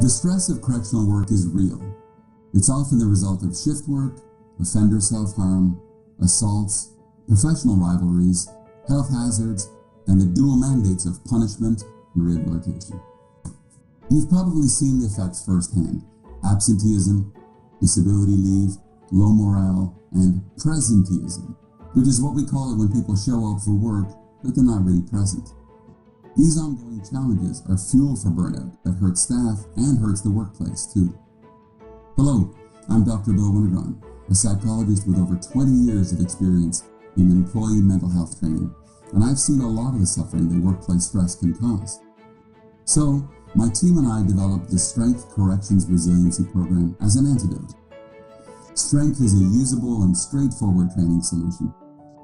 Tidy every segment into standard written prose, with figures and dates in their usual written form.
The stress of correctional work is real. It's often the result of shift work, offender self-harm, assaults, professional rivalries, health hazards, and the dual mandates of punishment and rehabilitation. You've probably seen the effects firsthand: absenteeism, disability leave, low morale, and presenteeism, which is what we call it when people show up for work but they're not really present. These ongoing challenges are fuel for burnout that hurts staff and hurts the workplace too. Hello, I'm Dr. Bill Winogron, a psychologist with over 20 years of experience in employee mental health training, and I've seen a lot of the suffering that workplace stress can cause. So, my team and I developed the STRENGTH Corrections Resiliency Program as an antidote. STRENGTH is a usable and straightforward training solution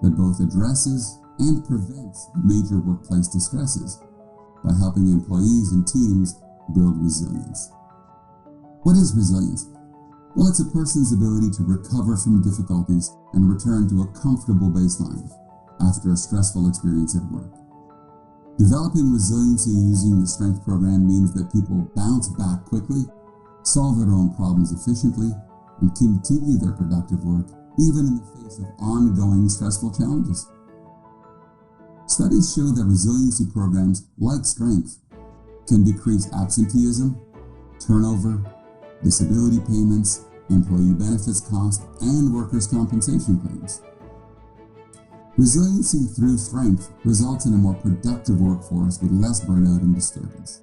that both addresses and prevents major workplace distresses by helping employees and teams build resilience. What is resilience? Well, it's a person's ability to recover from difficulties and return to a comfortable baseline after a stressful experience at work. Developing resiliency using the STRENGTH program means that people bounce back quickly, solve their own problems efficiently, and continue their productive work even in the face of ongoing stressful challenges. Studies show that resiliency programs like STRENGTH can decrease absenteeism, turnover, disability payments, employee benefits costs, and workers' compensation claims. Resiliency through STRENGTH results in a more productive workforce with less burnout and disturbance.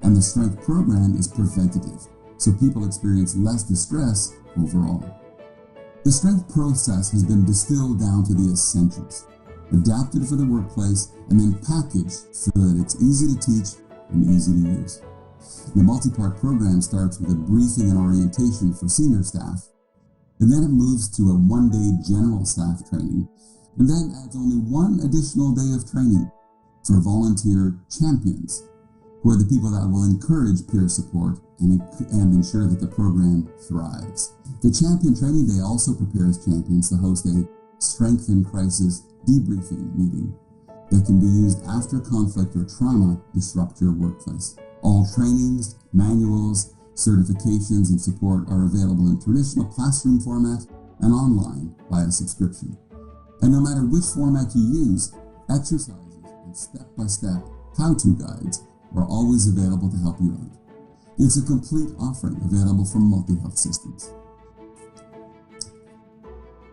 And the STRENGTH program is preventative, so people experience less distress overall. The STRENGTH process has been distilled down to the essentials, adapted for the workplace, and then packaged so that it's easy to teach and easy to use. The multi-part program starts with a briefing and orientation for senior staff, and then it moves to a one-day general staff training, and then adds only one additional day of training for volunteer champions, who are the people that will encourage peer support and ensure that the program thrives. The Champion Training Day also prepares champions to host a Strength in Crisis debriefing meeting that can be used after conflict or trauma disrupt your workplace. All trainings, manuals, certifications, and support are available in traditional classroom format and online via subscription. And no matter which format you use, exercises and step-by-step how-to guides are always available to help you out. It's a complete offering available from multi-health systems.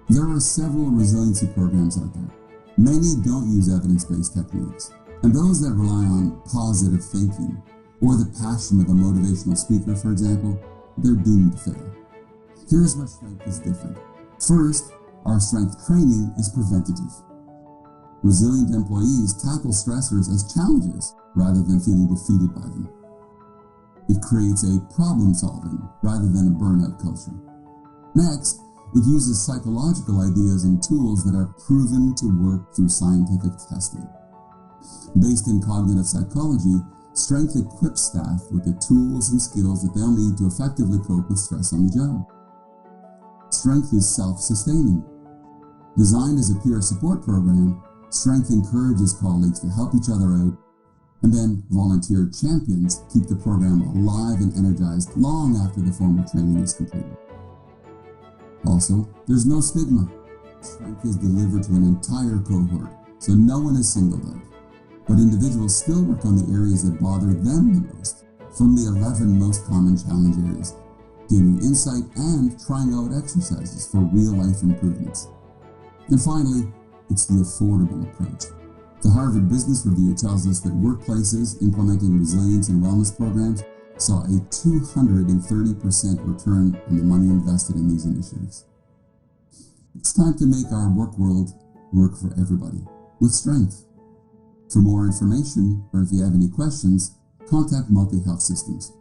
There are several resiliency programs out there. Many don't use evidence-based techniques, and those that rely on positive thinking or the passion of a motivational speaker, for example, they're doomed to fail. Here's where STRENGTH is different. First, our STRENGTH training is preventative. Resilient employees tackle stressors as challenges rather than feeling defeated by them. It creates a problem-solving rather than a burnout culture. Next, it uses psychological ideas and tools that are proven to work through scientific testing. Based in cognitive psychology, STRENGTH equips staff with the tools and skills that they'll need to effectively cope with stress on the job. STRENGTH is self-sustaining. Designed as a peer support program, STRENGTH encourages colleagues to help each other out, and then volunteer champions keep the program alive and energized long after the formal training is completed. Also, there's no stigma. STRENGTH is delivered to an entire cohort, so no one is singled out. But individuals still work on the areas that bother them the most, from the 11 most common challenge areas, gaining insight and trying out exercises for real-life improvements. And finally, it's the affordable approach. The Harvard Business Review tells us that workplaces implementing resilience and wellness programs saw a 230% return on the money invested in these initiatives. It's time to make our work world work for everybody with STRENGTH. For more information, or if you have any questions, contact Multi Health Systems.